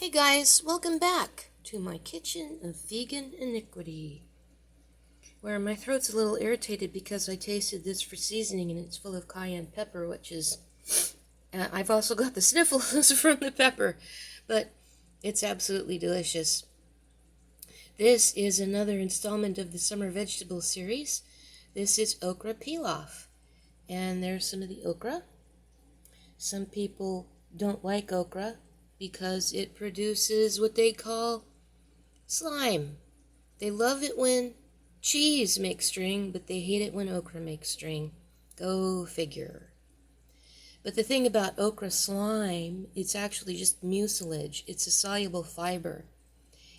Hey guys, welcome back to my kitchen of vegan iniquity, where my throat's a little irritated because I tasted this for seasoning and it's full of cayenne pepper, which is, I've also got the sniffles from the pepper, but it's absolutely delicious. This is another installment of the summer vegetable series. This is okra pilaf, and there's some of the okra. Some people don't like okra because it produces what they call slime. They love it when cheese makes string, but they hate it when okra makes string. Go figure. But the thing about okra slime, it's actually just mucilage. It's a soluble fiber.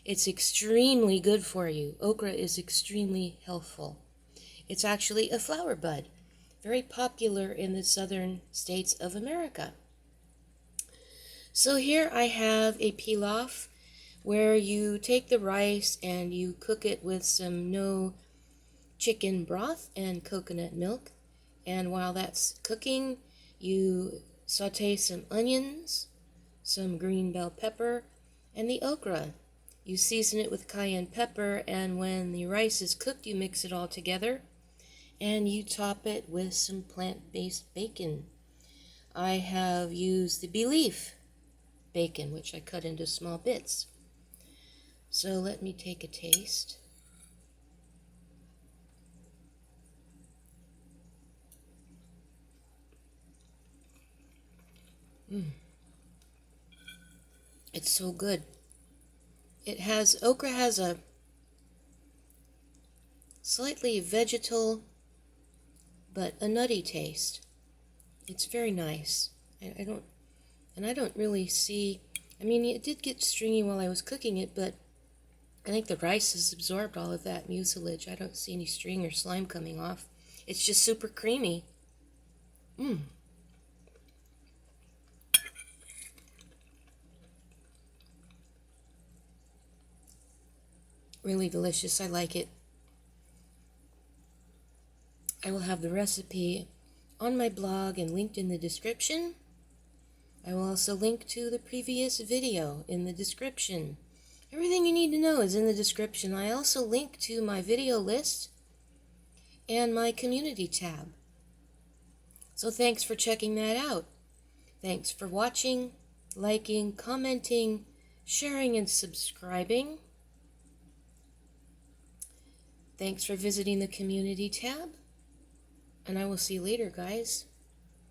It's extremely good for you. Okra is extremely healthful. It's actually a flower bud, very popular in the southern states of America. So here I have a pilaf where you take the rice and you cook it with some no chicken broth and coconut milk. And while that's cooking, you saute some onions, some green bell pepper, and the okra. You season it with cayenne pepper, and when the rice is cooked, you mix it all together, and you top it with some plant-based bacon. I have used the Pilaf bacon, which I cut into small bits. So let me take a taste. It's so good. Okra has a slightly vegetal, but a nutty taste. It's very nice. I don't really see, it did get stringy while I was cooking it, but I think the rice has absorbed all of that mucilage. I don't see any string or slime coming off. It's just super creamy. Really delicious. I like it. I will have the recipe on my blog and linked in the description. I will also link to the previous video in the description. Everything you need to know is in the description. I also link to my video list and my community tab. So thanks for checking that out. Thanks for watching, liking, commenting, sharing, and subscribing. Thanks for visiting the community tab. And I will see you later, guys.